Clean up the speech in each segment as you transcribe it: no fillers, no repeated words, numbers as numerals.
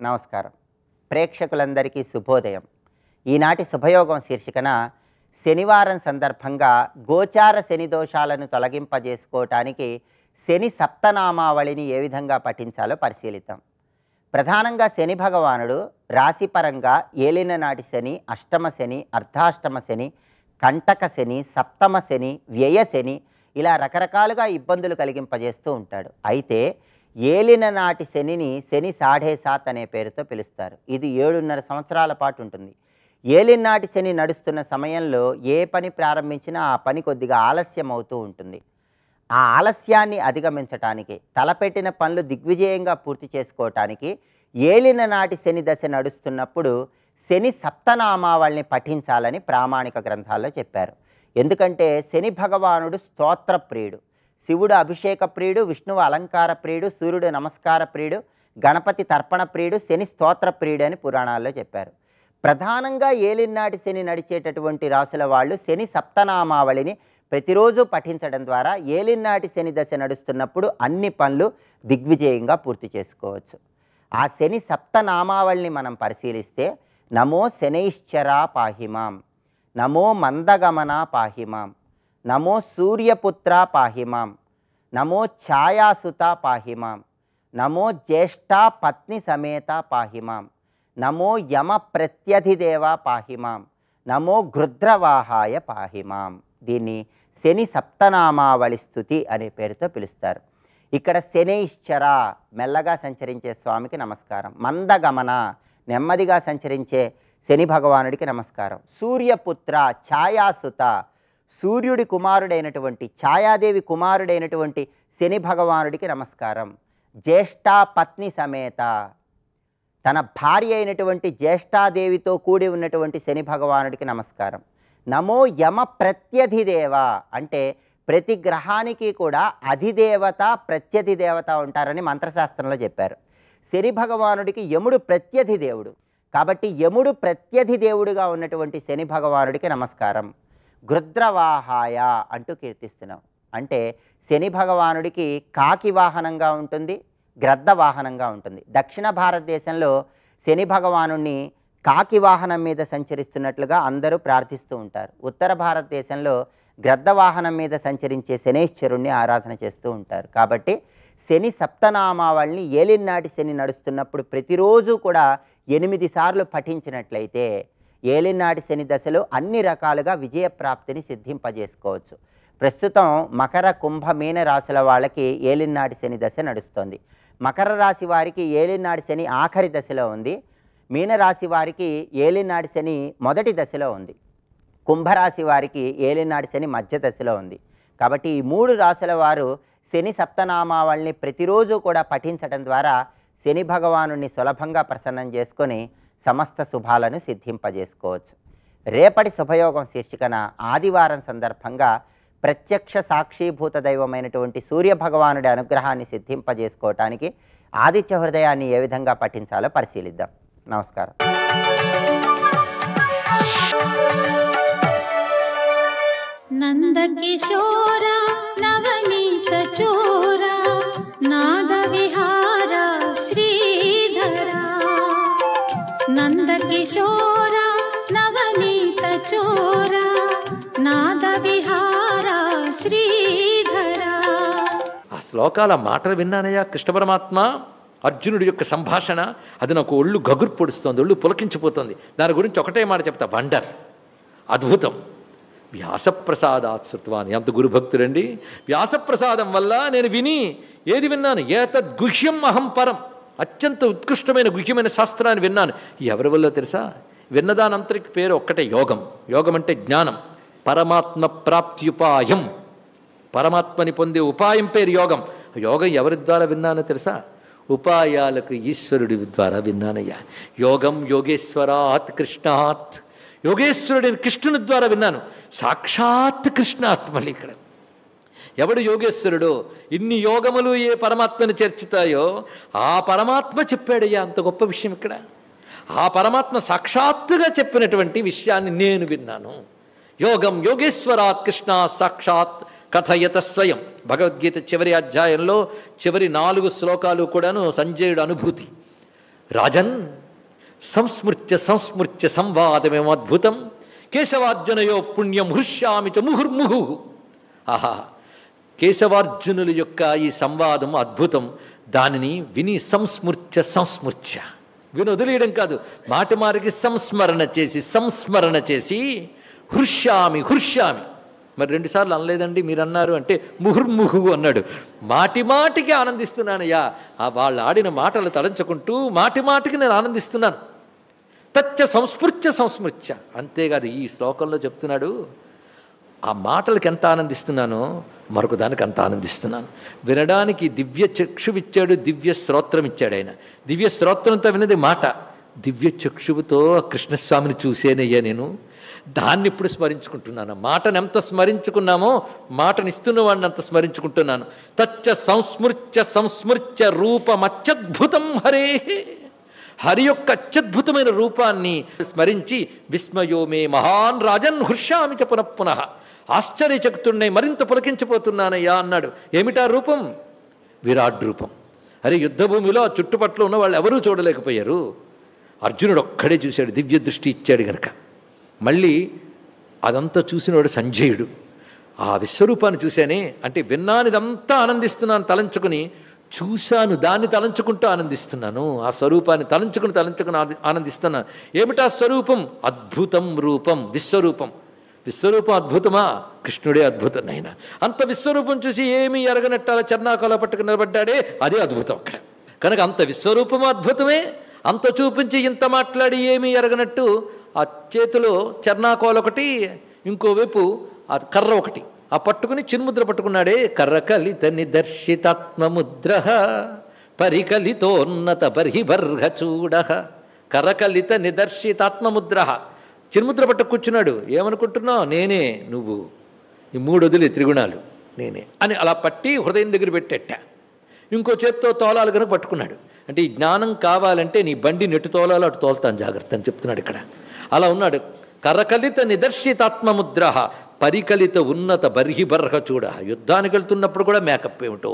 నమస్కారం. ప్రేక్షకులందరికీ శుభోదయం. ఈనాటి శుభయోగం శీర్షికన శనివారం సందర్భంగా గోచార శని దోషాలను తొలగింపజేసుకోవటానికి శని సప్తనామావళిని ఏ విధంగా పఠించాలో పరిశీలిద్దాం. ప్రధానంగా శని భగవానుడు రాశిపరంగా ఏలిన నాటి శని, అష్టమ శని, అర్ధాష్టమ శని, కంటక శని, సప్తమ శని, వ్యయ శని ఇలా రకరకాలుగా ఇబ్బందులు కలిగింపజేస్తూ ఉంటాడు. అయితే ఏలిన నాటి శనిని శని 7.5 అనే పేరుతో పిలుస్తారు. ఇది 7.5 సంవత్సరాల పాటు ఉంటుంది. ఏలినాటి శని నడుస్తున్న సమయంలో ఏ పని ప్రారంభించినా ఆ పని కొద్దిగా ఆలస్యం అవుతూ ఉంటుంది. ఆ ఆలస్యాన్ని అధిగమించటానికి, తలపెట్టిన పనులు దిగ్విజయంగా పూర్తి చేసుకోవటానికి ఏలిన నాటి శని దశ నడుస్తున్నప్పుడు శని సప్తనామావళిని పఠించాలని ప్రామాణిక గ్రంథాల్లో చెప్పారు. ఎందుకంటే శని భగవానుడు స్తోత్ర ప్రియుడు, శివుడు అభిషేక ప్రియుడు, విష్ణువు అలంకార ప్రియుడు, సూర్యుడు నమస్కార ప్రియుడు, గణపతి తర్పణ ప్రియుడు, శని స్తోత్ర ప్రియుడు అని పురాణాల్లో చెప్పారు. ప్రధానంగా ఏలినాటి శని నడిచేటటువంటి రాసుల వాళ్ళు శని సప్తనామావళిని ప్రతిరోజు పఠించడం ద్వారా ఏలినాటి శని దశ నడుస్తున్నప్పుడు అన్ని పనులు దిగ్విజయంగా పూర్తి చేసుకోవచ్చు. ఆ శని సప్తనామావళిని మనం పరిశీలిస్తే నమో శనైశ్చరా పాహిమాం, నమో మందగమన పాహిమాం, నమో సూర్యపుత్ర పాహిమాం, నమో ఛాయాసుత పాహిమాం, నమో జ్యేష్ఠ పత్ని సమేత పాహిమాం, నమో యమ ప్రత్యధిదేవ పాహిమాం, నమో గృధ్రవాహాయ పాహిమాం. దీన్ని శని సప్తనామావళి స్తుతి అనే పేరుతో పిలుస్తారు. ఇక్కడ శనైశ్చర మెల్లగా సంచరించే స్వామికి నమస్కారం, మందగమన నెమ్మదిగా సంచరించే శని భగవానుడికి నమస్కారం, సూర్యపుత్ర ఛాయాసుత సూర్యుడి కుమారుడైనటువంటి ఛాయాదేవి కుమారుడైనటువంటి శని భగవానుడికి నమస్కారం, జ్యేష్ఠ పత్ని సమేత తన భార్య అయినటువంటి జ్యేష్ఠాదేవితో కూడి ఉన్నటువంటి శని భగవానుడికి నమస్కారం, నమో యమ ప్రత్యధిదేవ అంటే ప్రతి గ్రహానికి కూడా అధిదేవత ప్రత్యధిదేవత ఉంటారని మంత్రశాస్త్రంలో చెప్పారు. శని భగవానుడికి యముడు ప్రత్యధిదేవుడు కాబట్టి యముడు ప్రత్యధిదేవుడుగా ఉన్నటువంటి శని భగవానుడికి నమస్కారం, గృధ్రవాహాయ అంటూ కీర్తిస్తున్నాం. అంటే శని భగవానుడికి కాకి వాహనంగా ఉంటుంది, గ్రద్ద వాహనంగా ఉంటుంది. దక్షిణ భారతదేశంలో శని భగవానుడిని కాకి వాహనం మీద సంచరిస్తున్నట్లుగా అందరూ ప్రార్థిస్తూ ఉంటారు. ఉత్తర భారతదేశంలో గ్రద్ద వాహనం మీద సంచరించే శనైశ్వరుణ్ణి ఆరాధన చేస్తూ ఉంటారు. కాబట్టి శని సప్తనామావళిని ఏలినాటి శని నడుస్తున్నప్పుడు ప్రతిరోజు కూడా 8 సార్లు పఠించినట్లయితే ఏలినాటి శని దశలో అన్ని రకాలుగా విజయప్రాప్తిని సిద్ధింపజేసుకోవచ్చు. ప్రస్తుతం మకర, కుంభ, మీన రాశుల వాళ్ళకి ఏలినాటి శని దశ నడుస్తోంది. మకర రాశి వారికి ఏలినాటి శని ఆఖరి దశలో ఉంది. మీనరాశి వారికి ఏలినాటి శని మొదటి దశలో ఉంది. కుంభరాశి వారికి ఏలినాటి శని మధ్య దశలో ఉంది. కాబట్టి ఈ 3 రాశుల వారు శని సప్తనామావళిని ప్రతిరోజు కూడా పఠించడం ద్వారా శని భగవానుడిని సులభంగా ప్రసన్నం చేసుకొని సమస్త శుభాలను సిద్ధింపజేసుకోవచ్చు. రేపటి శుభయోగం శీర్షికన ఆదివారం సందర్భంగా ప్రత్యక్ష సాక్షీభూత దైవమైనటువంటి సూర్య భగవానుడి అనుగ్రహాన్ని సిద్ధింపజేసుకోవటానికి ఆదిత్య హృదయాన్ని ఏ విధంగా పఠించాలో పరిశీలిద్దాం. నమస్కారం. నందకిశోర నవనీత చోర నాద విహార శ్రీధర, నందకిశోర నవనీత చోర నాద విహార శ్రీధర. ఆ శ్లోకాల మాటలు విన్నానయ్యా. కృష్ణ పరమాత్మ అర్జునుడి యొక్క సంభాషణ అది నాకు ఒళ్ళు గగురు పొడుస్తోంది, ఒళ్ళు పులకించిపోతుంది. దాని గురించి ఒకటే మాట చెప్తా, వండర్, అద్భుతం. వ్యాసప్రసాదాత్ శృత్వాని, అంత గురుభక్తుడండి. వ్యాసప్రసాదం వల్ల నేను విని ఏది విన్నాను, ఏతద్ గుహ్యం అహం పరం, అత్యంత ఉత్కృష్టమైన గుహ్యమైన శాస్త్రాన్ని విన్నాను. ఎవరి వల్ల తెలుసా? విన్నదానంతరికి పేరు ఒక్కటే, యోగం. యోగం అంటే జ్ఞానం, పరమాత్మ ప్రాప్త్యుపాయం, పరమాత్మని పొందే ఉపాయం పేరు యోగం. యోగం ఎవరి ద్వారా విన్నానో తెలుసా? ఉపాయాలకు ఈశ్వరుడి ద్వారా విన్నానయ్యా. యోగం యోగేశ్వరాత్ కృష్ణాత్, యోగేశ్వరుడిని కృష్ణుని ద్వారా విన్నాను. సాక్షాత్ కృష్ణాత్మలు ఇక్కడ. ఎవడు యోగేశ్వరుడో, ఇన్ని యోగములు ఏ పరమాత్మని చేర్చుతాయో ఆ పరమాత్మ చెప్పాడయ్యా. అంత గొప్ప విషయం ఇక్కడ. ఆ పరమాత్మ సాక్షాత్తుగా చెప్పినటువంటి విషయాన్ని నేను విన్నాను. యోగం యోగేశ్వరాత్ కృష్ణ సాక్షాత్ కథయత స్వయం. భగవద్గీత చివరి అధ్యాయంలో చివరి 4 శ్లోకాలు కూడాను సంజయుడు అనుభూతి. రాజన్ సంస్మృత్య సంస్మృత్య సంవాదమేమో అద్భుతం కేశవార్జునయో పుణ్యం హృష్యామి చ ముహుర్ముహు. ఆహా, కేశవార్జునుల యొక్క ఈ సంవాదం అద్భుతం. దానిని విని సంస్మృత్య సంస్మృత్య విని వదిలేయడం కాదు, మాటి మారికి సంస్మరణ చేసి హృష్యామి హృష్యామి. మరి రెండుసార్లు అనలేదండి మీరు అన్నారు అంటే ముహుర్ముహు అన్నాడు. మాటి మాటికి ఆనందిస్తున్నానయ్యా. వాళ్ళు ఆడిన మాటలు తలంచుకుంటూ మాటి మాటికి నేను ఆనందిస్తున్నాను. తచ్చ సంస్మృత్య. అంతేకాదు, ఈ శ్లోకంలో చెప్తున్నాడు ఆ మాటలకి ఎంత ఆనందిస్తున్నానో మరొక దానికి అంత ఆనందిస్తున్నాను. వినడానికి దివ్య చక్షువిచ్చాడు, దివ్య శ్రోత్రం ఇచ్చాడు ఆయన. దివ్య శ్రోత్రంతో వినది మాట, దివ్య చక్షువుతో కృష్ణస్వామిని చూసేనయ్యా నేను. దాన్ని ఇప్పుడు స్మరించుకుంటున్నాను. మాటను ఎంత స్మరించుకున్నామో మాటనిస్తున్న వాడిని అంత స్మరించుకుంటున్నాను. తచ్చ సంస్మృత్య రూపమత్యద్భుతం హరే. హరి యొక్క అత్యద్భుతమైన రూపాన్ని స్మరించి విస్మయో మే మహాన్ రాజన్ హృష్యామి చ పునఃపునః. ఆశ్చర్యచకుతున్నై మరింత పులకించిపోతున్నానయ్యా అన్నాడు. ఏమిటా రూపం? విరాట్ రూపం. అరే, యుద్ధభూమిలో చుట్టుపట్ల ఉన్న వాళ్ళు ఎవరూ చూడలేకపోయారు. అర్జునుడు ఒక్కడే చూశాడు, దివ్య దృష్టి ఇచ్చాడు గనక. మళ్ళీ అదంతా చూసినవాడు సంజయుడు. ఆ విశ్వరూపాన్ని చూశానే అంటే విన్నానిదంతా ఆనందిస్తున్నాను తలంచుకుని, చూశాను దాన్ని తలంచుకుంటూ ఆనందిస్తున్నాను. ఆ స్వరూపాన్ని తలంచుకుని ఆనందిస్తున్నాను. ఏమిటా స్వరూపం? అద్భుతం రూపం, విశ్వరూపం. విశ్వరూపం అద్భుతమా? కృష్ణుడే అద్భుతం నాయన. అంత విశ్వరూపం చూసి ఏమీ ఎరగనట్టాల చర్నాకోల పట్టుకు నిలబడ్డాడే, అదే అద్భుతం అక్కడ. కనుక అంత విశ్వరూపము అద్భుతమే. అంత చూపించి ఇంత మాట్లాడి ఏమీ ఎరగనట్టు ఆ చేతిలో చర్నాకోల ఒకటి, ఇంకోవైపు ఆ కర్ర ఒకటి, ఆ పట్టుకుని చిన్ముద్ర పట్టుకున్నాడే. కర్రకలిత నిదర్శితాత్మముద్ర పరికలితోన్నత బర్హిబర్హ చూడ. కర్రకలిత నిదర్శితాత్మముద్ర, చిన్ముద్ర పట్టు కూర్చున్నాడు. ఏమనుకుంటున్నావు? నేనే నువ్వు, ఈ మూడు వదిలే త్రిగుణాలు నేనే అని అలా పట్టి హృదయం దగ్గర పెట్టేట. ఇంకో చేత్తో తోలాలు కనుక పట్టుకున్నాడు. అంటే ఈ జ్ఞానం కావాలంటే నీ బండి నెట్టు తోలాలో అటు తోలుతాను జాగ్రత్త అని చెప్తున్నాడు ఇక్కడ. అలా ఉన్నాడు. కరకలిత నిదర్శితాత్మముద్ర పరికలిత ఉన్నత బర్హిబర్హ చూడ. యుద్ధానికి వెళ్తున్నప్పుడు కూడా మేకప్ ఏమిటో,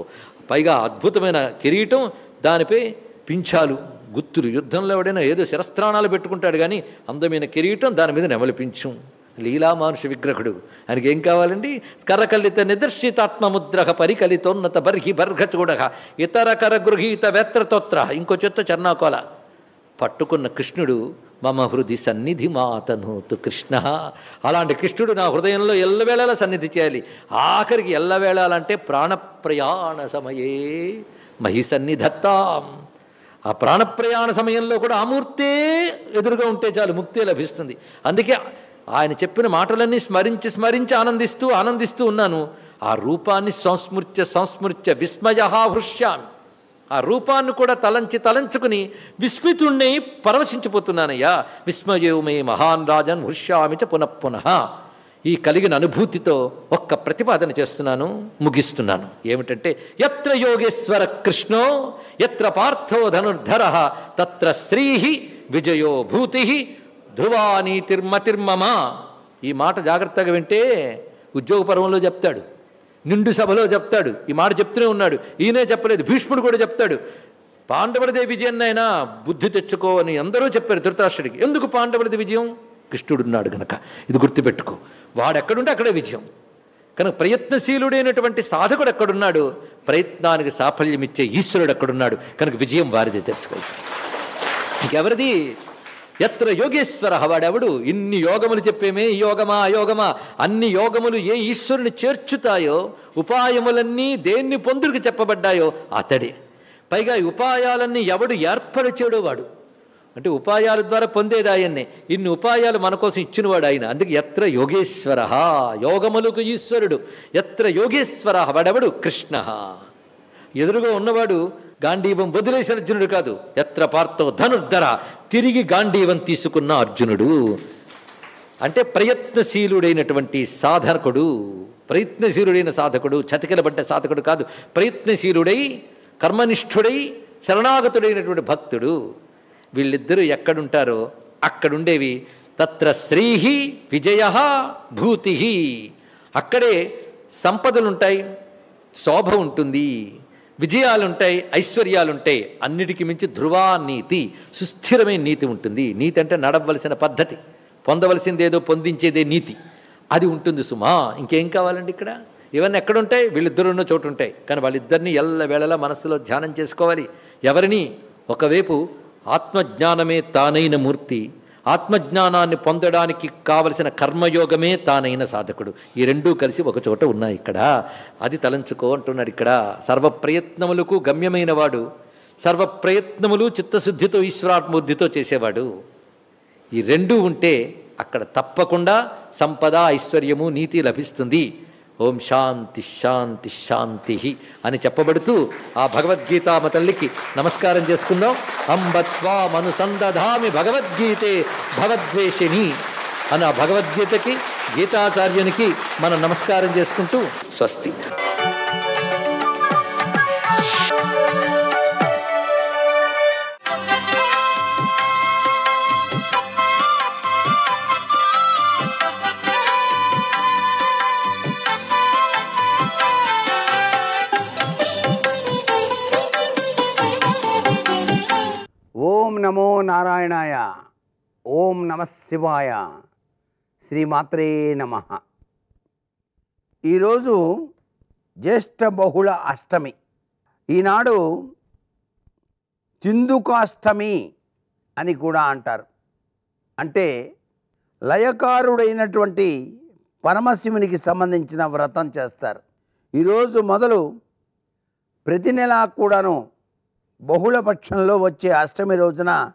పైగా అద్భుతమైన కిరీటం, దానిపై పింఛాలు గుత్తులు. యుద్ధంలో ఎవడైనా ఏదో శిరస్త్రాణాలు పెట్టుకుంటాడు కానీ అందమైన కిరీటం, దాని మీద నెమలి పింఛం. లీలామానుష విగ్రహుడు. ఆయనకి ఏం కావాలండి? కరకలిత నిదర్శితాత్మముద్ర పరికలితోన్నత బర్హిబర్హ చూడ ఇతర కర గృహీత వేత్రతోత్ర. ఇంకో చెత్త చర్నాకోల పట్టుకున్న కృష్ణుడు మమ హృది సన్నిధి మాతనూతు కృష్ణ. అలాంటి కృష్ణుడు నా హృదయంలో ఎల్లవేళలా సన్నిధి చేయాలి. ఆఖరికి ఎల్లవేళాలంటే ప్రాణప్రయాణ సమయే మహి సన్నిధత్తాం. ఆ ప్రాణప్రయాణ సమయంలో కూడా ఆ మూర్తే ఎదురుగా ఉంటే చాలు, ముక్తే లభిస్తుంది. అందుకే ఆయన చెప్పిన మాటలన్నీ స్మరించి ఆనందిస్తూ ఉన్నాను. ఆ రూపాన్ని సంస్మృత్య విస్మయ హృష్యామి. ఆ రూపాన్ని కూడా తలంచుకుని విస్మితుణ్ణి పరవశించిపోతున్నానయ్యా. విస్మయో మే మహాన్ రాజన్ హృష్యామి చ పునఃపునః. ఈ కలిగిన అనుభూతితో ఒక్క ప్రతిపాదన చేస్తున్నాను, ముగిస్తున్నాను. ఏమిటంటే యత్ర యోగేశ్వర కృష్ణో యత్ర పార్థో ధనుర్ధర తత్ర శ్రీహి విజయో భూతి ధ్రువానీతిర్మతిర్మమ. ఈ మాట జాగ్రత్తగా వింటే ఉద్యోగ పర్వంలో చెప్తాడు, నిండు సభలో చెప్తాడు. ఈ మాట చెప్తూనే ఉన్నాడు. ఈయనే చెప్పలేదు, భీష్ముడు కూడా చెప్తాడు. పాండవులదే విజయాన్నైనా బుద్ధి తెచ్చుకో అని అందరూ చెప్పారు ధృతరాష్ట్రుడికి. ఎందుకు పాండవులది విజయం? కృష్ణుడున్నాడు గనక. ఇది గుర్తుపెట్టుకో. వాడెక్కడుంటే అక్కడే విజయం. కనుక ప్రయత్నశీలుడైనటువంటి సాధకుడు ఎక్కడున్నాడు? ప్రయత్నానికి సాఫల్యం ఇచ్చే ఈశ్వరుడు ఎక్కడున్నాడు? కనుక విజయం వారిదే తెలుసుకో. ఇంకెవరిది? ఎత్ర యోగేశ్వర. వాడెవడు? ఇన్ని యోగములు చెప్పేమే, యోగమా అయోగమా, అన్ని యోగములు ఏ ఈశ్వరుని చేర్చుతాయో, ఉపాయములన్నీ దేన్ని పొందుకు చెప్పబడ్డాయో అతడే. పైగా ఈ ఉపాయాలన్నీ ఎవడు ఏర్పరిచాడో వాడు. అంటే ఉపాయాల ద్వారా పొందేది ఆయన్నే. ఇన్ని ఉపాయాలు మన కోసం ఇచ్చినవాడు ఆయన. అందుకే ఎత్ర యోగేశ్వర, యోగములకు ఈశ్వరుడు. ఎత్ర యోగేశ్వర, వాడెవడు? కృష్ణ. ఎదురుగా ఉన్నవాడు గాంధీవం వదిలేసిన అర్జునుడు కాదు. ఎత్ర పార్థో ధనుర్ధర, తిరిగి గాంధీవం తీసుకున్న అర్జునుడు. అంటే ప్రయత్నశీలుడైనటువంటి సాధకుడు, ప్రయత్నశీలుడైన సాధకుడు, చతికిలబడ్డ సాధకుడు కాదు. ప్రయత్నశీలుడై కర్మనిష్ఠుడై శరణాగతుడైనటువంటి భక్తుడు. వీళ్ళిద్దరూ ఎక్కడుంటారో అక్కడుండేవి. తత్ర శ్రీహి విజయ భూతి. అక్కడే సంపదలుంటాయి, శోభ ఉంటుంది, విజయాలుంటాయి, ఐశ్వర్యాలుంటాయి. అన్నిటికీ మించి ధ్రువా నీతి, సుస్థిరమైన నీతి ఉంటుంది. నీతి అంటే నడవలసిన పద్ధతి, పొందవలసిందేదో పొందించేదే నీతి. అది ఉంటుంది సుమా. ఇంకేం కావాలండి ఇక్కడ? ఇవన్నీ ఎక్కడుంటాయి? వీళ్ళిద్దరు ఉన్న చోటు ఉంటాయి. కానీ వాళ్ళిద్దరినీ ఎల్లవేళలా మనస్సులో ధ్యానం చేసుకోవాలి. ఎవరిని? ఒకవైపు ఆత్మజ్ఞానమే తానైన మూర్తి, ఆత్మజ్ఞానాన్ని పొందడానికి కావలసిన కర్మయోగమే తానైన సాధకుడు. ఈ రెండూ కలిసి ఒక చోట ఉన్నాయి ఇక్కడ. అది తలంచుకో అంటున్నాడు ఇక్కడ. సర్వప్రయత్నములకు గమ్యమైన వాడు, సర్వప్రయత్నములు చిత్తశుద్ధితో ఈశ్వరాత్మబుద్ధితో చేసేవాడు. ఈ రెండూ ఉంటే అక్కడ తప్పకుండా సంపద, ఐశ్వర్యము, నీతి లభిస్తుంది. ఓం శాంతి శాంతి శాంతి అని చెప్పబడుతూ ఆ భగవద్గీతామ తల్లికి నమస్కారం చేసుకుందాం. అంబత్వామనుసందధామి భగవద్గీతే భగవద్వేషిణి అని ఆ భగవద్గీతకి, గీతాచార్యునికి మనం నమస్కారం చేసుకుంటూ స్వస్తి. ఓం నమో నారాయణాయ. ఓం నమః శివాయ. శ్రీమాత్రే నమః. ఈరోజు జ్యేష్ఠ బహుళ అష్టమి. ఈనాడు చిందుకాష్టమి అని కూడా అంటారు. అంటే లయకారుడైనటువంటి పరమశివునికి సంబంధించిన వ్రతం చేస్తారు. ఈరోజు మొదలు ప్రతి నెలా కూడాను బహుళపక్షంలో వచ్చే అష్టమి రోజున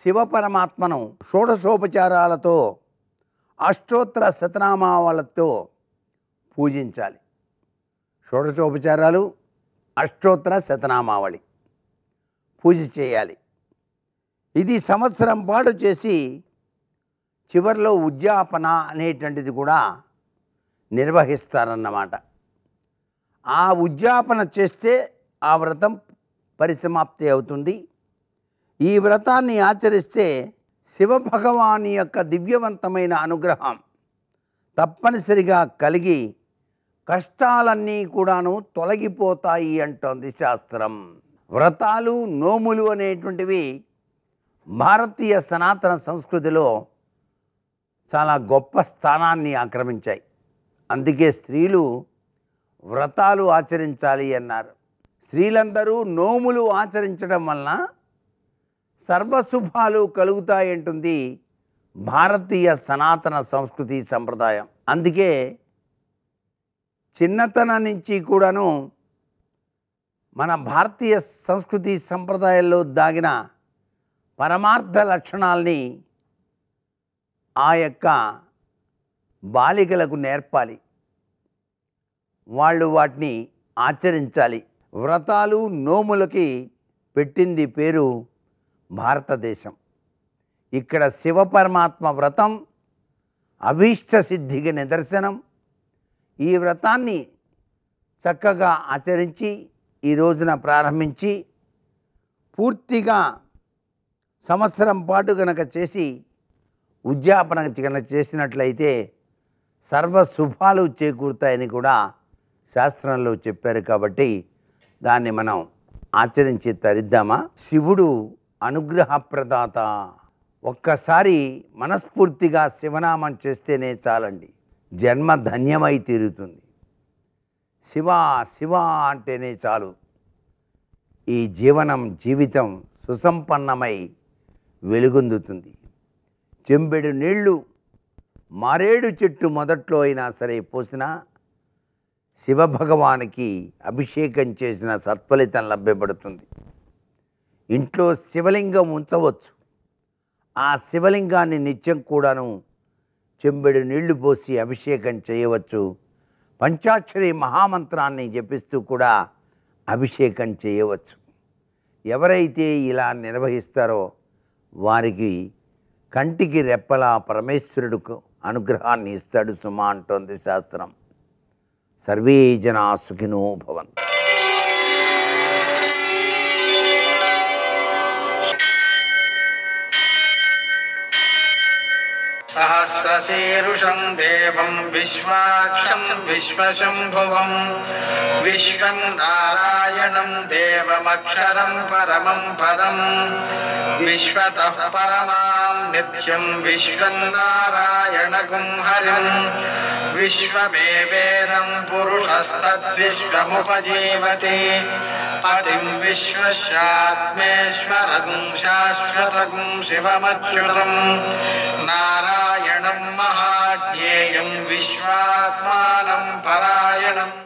శివపరమాత్మను షోడశోపచారాలతో, అష్టోత్తర శతనామావళతో పూజించాలి. షోడశోపచారాలు, అష్టోత్తర శతనామావళి పూజ చేయాలి. ఇది సంవత్సరం పాటు చేసి చివరిలో ఉద్యాపన అనేటువంటిది కూడా నిర్వహిస్తారన్నమాట. ఆ ఉద్యాపన చేస్తే ఆ వ్రతం పరిసమాప్తి అవుతుంది. ఈ వ్రతాన్ని ఆచరిస్తే శివభగవాని యొక్క దివ్యవంతమైన అనుగ్రహం తప్పనిసరిగా కలిగి కష్టాలన్నీ కూడాను తొలగిపోతాయి అంటోంది శాస్త్రం. వ్రతాలు, నోములు అనేటువంటివి భారతీయ సనాతన సంస్కృతిలో చాలా గొప్ప స్థానాన్ని ఆక్రమించాయి. అందుకే స్త్రీలు వ్రతాలు ఆచరించాలి అన్నారు. స్త్రీలందరూ నోములు ఆచరించడం వలన సర్వశుభాలు కలుగుతాయంటుంది భారతీయ సనాతన సంస్కృతి సంప్రదాయం. అందుకే చిన్నతనం నుంచి కూడాను మన భారతీయ సంస్కృతి సంప్రదాయాల్లో దాగిన పరమార్థ లక్షణాల్ని ఆ యొక్క బాలికలకు నేర్పాలి. వాళ్ళు వాటిని ఆచరించాలి. వ్రతాలు, నోములకి పెట్టింది పేరు భారతదేశం. ఇక్కడ శివపరమాత్మ వ్రతం అభీష్ట సిద్ధికి నిదర్శనం. ఈ వ్రతాన్ని చక్కగా ఆచరించి ఈ రోజున ప్రారంభించి పూర్తిగా సంవత్సరం పాటు గనక చేసి ఉద్యాపన గనక చేసినట్లయితే సర్వశుభాలు చేకూరుతాయని కూడా శాస్త్రంలో చెప్పారు. కాబట్టి దాన్ని మనం ఆచరించి తరిద్దామా? శివుడు అనుగ్రహప్రదాత. ఒక్కసారి మనస్ఫూర్తిగా శివనామం చేస్తేనే చాలండి, జన్మ ధన్యమై తీరుతుంది. శివ శివ అంటేనే చాలు ఈ జీవితం సుసంపన్నమై వెలుగొందుతుంది. చెంబెడు నీళ్లు మారేడు చెట్టు మొదట్లో అయినా సరే పోసినా శివభగవానికి అభిషేకం చేసిన సత్ఫలితం లభ్యపడుతుంది. ఇంట్లో శివలింగం ఉంచవచ్చు. ఆ శివలింగాన్ని నిత్యం కూడాను చెంబెడు నీళ్లు పోసి అభిషేకం చేయవచ్చు. పంచాక్షరి మహామంత్రాన్ని జపిస్తూ కూడా అభిషేకం చేయవచ్చు. ఎవరైతే ఇలా నిర్వహిస్తారో వారికి కంటికి రెప్పలా పరమేశ్వరుడుకు అనుగ్రహాన్ని ఇస్తాడు సుమా అంటోంది శాస్త్రం. సర్వే జనా సుఖినో భవంతు. సహస్ర सहस्रशीर्षं देवं विश्वाक्षं विश्वशम्भुवं विश्वं नारायणं देवमक्षरं परमं पदं विश्वतः परमां नित्यं विश्वं नारायणगुं हरिं विश्वमेवेदं पुरुषस्तद्विश्वमुपजीवति पतिं विश्वस्यात्मेश्वरगुं शाश्वतगुं शिवमच्युतं नारायणं महाज्ञेयं विश्वात्मानं परायणम्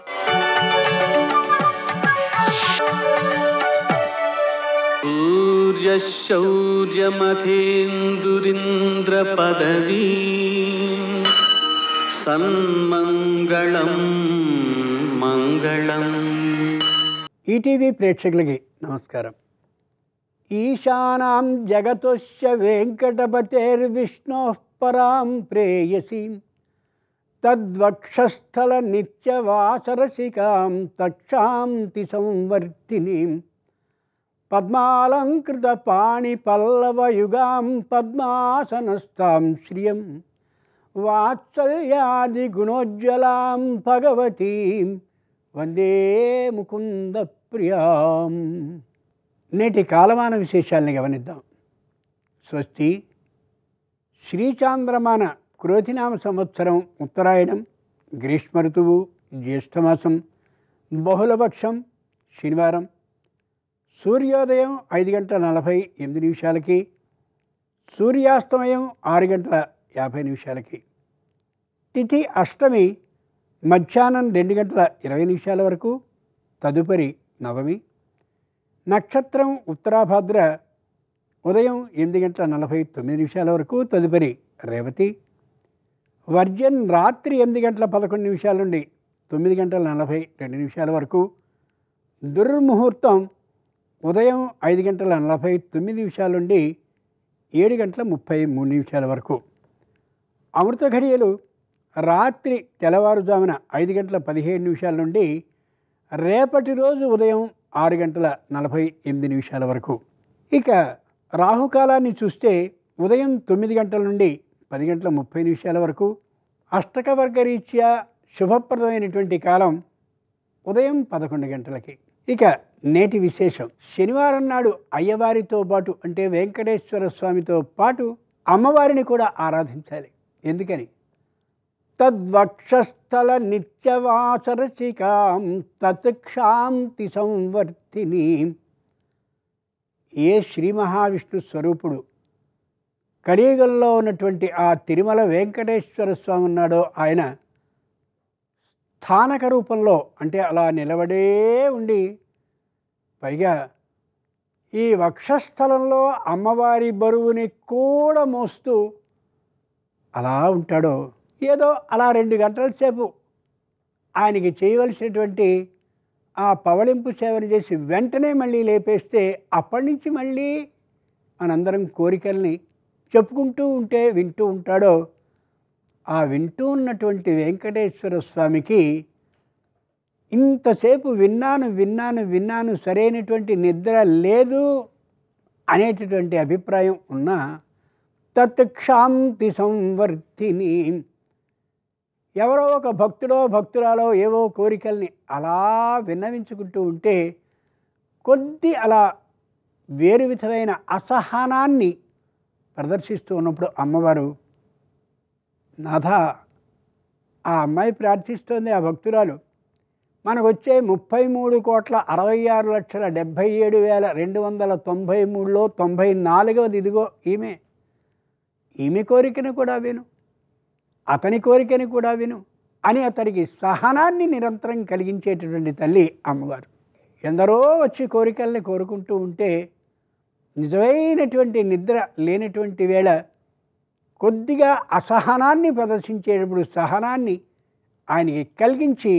सूर्यशौर्यमथेन्दुरिन्द्रपदवी సన్మంగళం మంగళం. ఈటీవీ ప్రేక్షకులకి నమస్కారం. ఈశానాం జగతోశ్చ వెంకటపతేర్విష్ణోః పరాం ప్రేయసీం తద్వక్షస్థల నిత్యవాసరసికాం తక్షాంతి సంవర్ధినీం పద్మాలంకృత పాణి పల్లవయుగాం పద్మాసనస్థాం శ్రియం వాత్సల్యాది గుణోజ్వలాం భగవతీం వందే ముకుంద ప్రియాం. నేటి కాలమాన విశేషాలని గమనిద్దాం. స్వస్తి శ్రీచాంద్రమాన క్రోధినామ సంవత్సరం ఉత్తరాయణం గ్రీష్మ ఋతువు జ్యేష్ఠమాసం బహుళపక్షం శనివారం సూర్యోదయం 5:48 సూర్యాస్తమయం 6:50 తిథి అష్టమి మధ్యాహ్నం 2:20 వరకు, తదుపరి నవమి. నక్షత్రం ఉత్తరాభాద్ర ఉదయం 8:49 వరకు, తదుపరి రేవతి. వర్జన్ రాత్రి 8:11 నుండి 9:42 వరకు. దుర్ముహూర్తం ఉదయం 5:49 నుండి 7:33 వరకు. అమృత ఘడియలు రాత్రి తెల్లవారుజామున 5:17 నుండి రేపటి రోజు ఉదయం 6:48 వరకు. ఇక రాహుకాలాన్ని చూస్తే ఉదయం 9 గంటల నుండి 10:30 వరకు. అష్టకవర్గ రీత్యా శుభప్రదమైనటువంటి కాలం ఉదయం 11 గంటలకి. ఇక నేటి విశేషం, శనివారం నాడు అయ్యవారితో పాటు అంటే వెంకటేశ్వర స్వామితో పాటు అమ్మవారిని కూడా ఆరాధించాలి. ఎందుకని? తద్వక్షస్థల నిత్యవాసరసికాం తత్క్షాంతి సంవర్ధిని. ఏ శ్రీ మహావిష్ణు స్వరూపుడు కలియుగంలో ఉన్నటువంటి ఆ తిరుమల వెంకటేశ్వర స్వామి ఉన్నాడో ఆయన స్థానక రూపంలో అంటే అలా నిలబడే ఉండి, పైగా ఈ వక్షస్థలంలో అమ్మవారి బరువుని కూడా మోస్తూ అలా ఉంటాడో, ఏదో అలా 2 గంటల సేపు ఆయనకి చేయవలసినటువంటి ఆ పవళింపు సేవను చేసి వెంటనే మళ్ళీ లేపేస్తే అప్పటి నుంచి మళ్ళీ మనందరం కోరికల్ని చెప్పుకుంటూ ఉంటే వింటూ ఉంటాడో, ఆ వింటూ ఉన్నటువంటి వెంకటేశ్వర స్వామికి ఇంతసేపు విన్నాను సరైనటువంటి నిద్ర లేదు అనేటటువంటి అభిప్రాయం ఉన్నా తత్క్షాంతి సంవర్ధిని. ఎవరో ఒక భక్తుడో భక్తురాలో ఏవో కోరికల్ని అలా విన్నవించుకుంటూ ఉంటే కొద్ది అలా వేరు విధమైన అసహనాన్ని ప్రదర్శిస్తూ ఉన్నప్పుడు అమ్మవారు, నాథ ఆ అమ్మాయి ప్రార్థిస్తోంది, ఆ భక్తురాలు, మనకు వచ్చే 33,67,77,293లో 94వది ఇదిగో ఈమె కోరికను కూడా విను, అతని కోరికని కూడా విను అని అతనికి సహనాన్ని నిరంతరం కలిగించేటటువంటి తల్లి అమ్మవారు. ఎందరో వచ్చి కోరికల్ని కోరుకుంటూ ఉంటే నిజమైనటువంటి నిద్ర లేనటువంటి వేళ కొద్దిగా అసహనాన్ని ప్రదర్శించేటప్పుడు సహనాన్ని ఆయనకి కలిగించి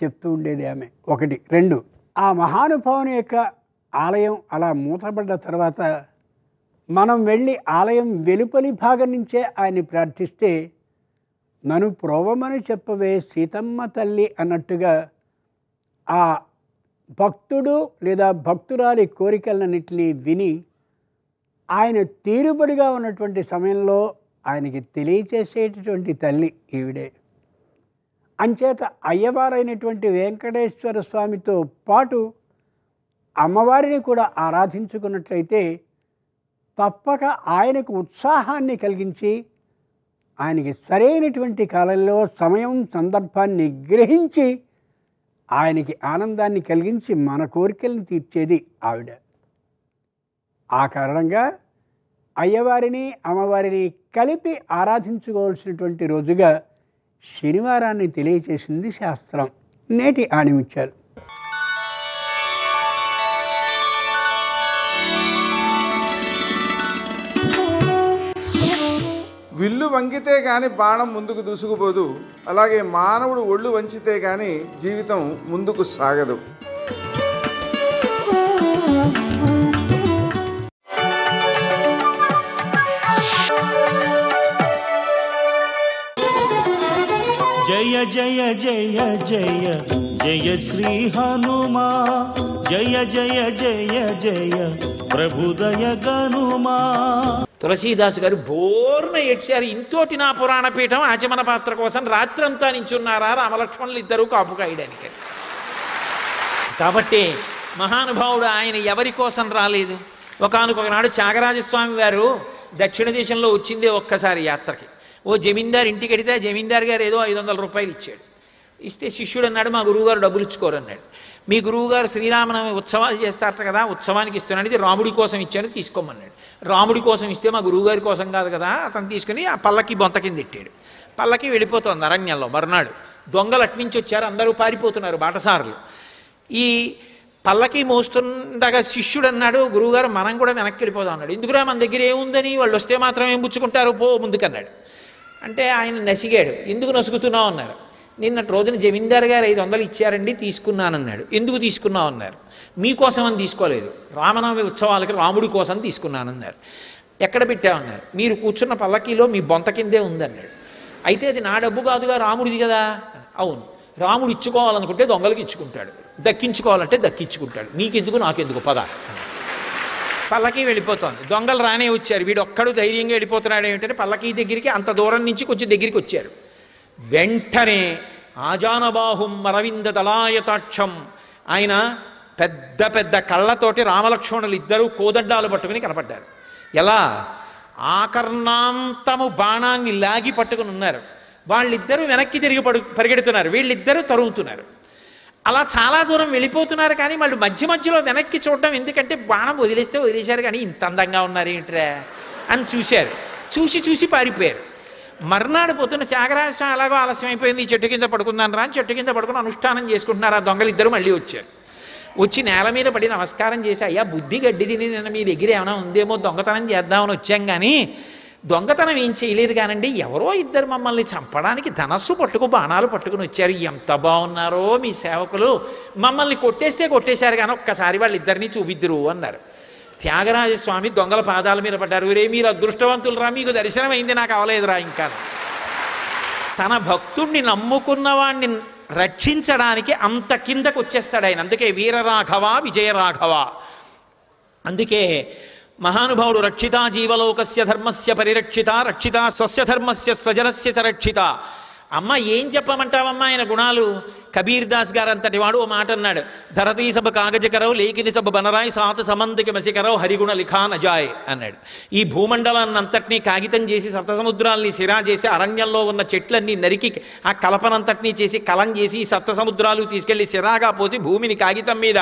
చెప్తూ ఉండేది ఆమె. 1. 2, ఆ మహానుభావుని యొక్క ఆలయం అలా మూతపడ్డ తర్వాత మనం వెళ్ళి ఆలయం వెలుపలి భాగం నుంచే ఆయన్ని ప్రార్థిస్తే, నన్ను ప్రోవమని చెప్పవే సీతమ్మ తల్లి అన్నట్టుగా ఆ భక్తుడు లేదా భక్తురాలి కోరికలన్నింటినీ విని ఆయన తీరుబడిగా ఉన్నటువంటి సమయంలో ఆయనకి తెలియచేసేటటువంటి తల్లి ఈవిడే. అంచేత అయ్యవారైనటువంటి వెంకటేశ్వర స్వామితో పాటు అమ్మవారిని కూడా ఆరాధించుకున్నట్లయితే తప్పక ఆయనకు ఉత్సాహాన్ని కలిగించి ఆయనకి సరైనటువంటి కాలంలో సమయం సందర్భాన్ని గ్రహించి ఆయనకి ఆనందాన్ని కలిగించి మన కోరికలను తీర్చేది ఆవిడ. ఆ కారణంగా అయ్యవారిని అమ్మవారిని కలిపి ఆరాధించుకోవాల్సినటువంటి రోజుగా శనివారాన్ని తెలియచేసింది శాస్త్రం. నేటి ఆణిముత్యాలు. విల్లు వంగితే కానీ బాణం ముందుకు దూసుకుపోదు, అలాగే మానవుడు ఒళ్ళు వంచితే కానీ జీవితం ముందుకు సాగదు. జయ జయ జయ జయ జయ శ్రీ హనుమా, జయ జయ జయ జయ ప్రభుదయ గనుమా. తులసీదాసు గారు బోర్న ఏడ్చారు. ఇంతోటి నా పురాణ పీఠం ఆచమన పాత్ర కోసం రాత్రంతా నించున్నారా రామలక్ష్మణులు ఇద్దరూ కాపు కాయడానికి. కాబట్టి మహానుభావుడు ఆయన ఎవరి కోసం రాలేదు. ఒకానొకనాడు త్యాగరాజస్వామి వారు దక్షిణ దేశంలో వచ్చిందే ఒక్కసారి యాత్రకి. ఓ జమీందారు ఇంటికి వెడితే జమీందారు గారు ఏదో 500 రూపాయలు ఇచ్చాడు. ఇస్తే శిష్యుడు అన్నాడు, మా గురువుగారు డబ్బులు ఇచ్చుకోరన్నాడు. మీ గురువుగారు శ్రీరామనవమి ఉత్సవాలు చేస్తారు కదా, ఉత్సవానికి ఇస్తున్నాడు, ఇది రాముడి కోసం ఇచ్చాను తీసుకోమన్నాడు. రాముడి కోసం ఇస్తే మా గురువుగారి కోసం కాదు కదా, అతను తీసుకుని ఆ పల్లకి బొంత కింద ఎట్టాడు. పల్లకి వెళ్ళిపోతుంది అరణ్యంలో. మరునాడు దొంగలు అట్నుంచి వచ్చారు, అందరూ పారిపోతున్నారు బాటసారులు. ఈ పల్లకి మోస్తుండగా శిష్యుడు అన్నాడు, గురువుగారు మనం కూడా వెనక్కి వెళ్ళిపోదాం అన్నాడు. ఎందుకురా మన దగ్గర ఏముందని, వాళ్ళు వస్తే మాత్రం ఏం పుచ్చుకుంటారు, పో ముందుకన్నాడు. అంటే ఆయన నసిగాడు. ఎందుకు నసుగుతున్నావు అన్నారు. నిన్నటి రోజున జమీందారు గారు 500 ఇచ్చారండి తీసుకున్నానన్నాడు. ఎందుకు తీసుకున్నావు అన్నారు. మీకోసం అని తీసుకోలేదు, రామనవమి ఉత్సవాలకి రాముడి కోసం తీసుకున్నానన్నారు. ఎక్కడ పెట్టామన్నారు. మీరు కూర్చున్న పల్లకీలో మీ బొంత కిందే ఉందన్నాడు. అయితే అది నా డబ్బు కాదుగా రాముడిది కదా. అవును, రాముడు ఇచ్చుకోవాలనుకుంటే దొంగలకి ఇచ్చుకుంటాడు, దక్కించుకోవాలంటే దక్కించుకుంటాడు, నీకెందుకు నాకెందుకు పద. పల్లకీ వెళ్ళిపోతోంది. దొంగలు రానే వచ్చారు. వీడు ఒక్కడు ధైర్యంగా వెళ్ళిపోతున్నాడు ఏమిటంటే పల్లకీ దగ్గరికి అంత దూరం నుంచి కొంచెం దగ్గరికి వచ్చారు. వెంటనే ఆజానబాహుం అరవింద దళాయతాక్షం, ఆయన పెద్ద పెద్ద కళ్ళతోటి రామలక్ష్మణులు ఇద్దరూ కోదండాలు పట్టుకుని కనపడ్డారు. ఎలా? ఆకర్ణాంతము బాణాన్ని లాగి పట్టుకుని ఉన్నారు. వాళ్ళిద్దరూ వెనక్కి తిరిగి పరిగెడుతున్నారు, వీళ్ళిద్దరూ తరుగుతున్నారు. అలా చాలా దూరం వెళ్ళిపోతున్నారు. కానీ వాళ్ళు మధ్య మధ్యలో వెనక్కి చూడడం ఎందుకంటే బాణం వదిలేస్తే వదిలేశారు కానీ ఇంత అందంగా ఉన్నారు ఏంట్రా అని చూశారు. చూసి పారిపోయారు. మర్నాడు పొద్దున్న త్యాగరాజస్వామి అలాగో ఆలస్యం అయిపోయింది, ఈ చెట్టు కింద పడుకున్నాను రా, చెట్టు కింద పడుకుని అనుష్ఠానం చేసుకుంటున్నారు. ఆ దొంగలిద్దరూ మళ్ళీ వచ్చారు. వచ్చి నేల మీద పడి నమస్కారం చేసి, అయ్యా బుద్ధి గడ్డి తిని నిన్న మీ దగ్గర ఏమైనా ఉందేమో దొంగతనం చేద్దామని వచ్చాం, కానీ దొంగతనం ఏం చేయలేదు కానండి, ఎవరో ఇద్దరు మమ్మల్ని చంపడానికి ధనస్సు పట్టుకు బాణాలు పట్టుకుని వచ్చారు. ఎంత బాగున్నారో మీ సేవకులు, మమ్మల్ని కొట్టేశారు కానీ ఒక్కసారి వాళ్ళిద్దరినీ చూపిద్దురు అన్నారు. త్యాగరాజస్వామి దొంగల పాదాల మీద పడ్డారు. రే మీరు అదృష్టవంతులరా, మీకు దర్శనం అయింది, నాకు అవలేదురా ఇంకా. తన భక్తుడిని నమ్ముకున్న వాడిని రక్షించడానికి అంత కిందకు వచ్చేస్తాడు ఆయన. అందుకే వీరరాఘవ విజయరాఘవ. అందుకే మహానుభావుడు రక్షితా జీవలోకస్య ధర్మస్య పరిరక్షిత, రక్షిత స్వస్య ధర్మస్య స్వజనస్య చ రక్షిత. అమ్మ ఏం చెప్పమంటావమ్మా ఆయన గుణాలు? కబీర్ దాస్ గారు అంతటి వాడు ఓ మాట అన్నాడు, ధరతీ సబ కాగజకరవు లేకిని సబ బనరాయి సాత సమంతికి మసికరవు హరిగుణ లిఖా నజాయ్ అన్నాడు. ఈ భూమండలాన్ని అంతటినీ కాగితం చేసి సప్తసముద్రాల్ని సిరా చేసి అరణ్యంలో ఉన్న చెట్లన్నీ నరికి ఆ కలపనంతటినీ చేసి కలం చేసి ఈ సప్తసముద్రాలు తీసుకెళ్లి సిరాగా పోసి భూమిని కాగితం మీద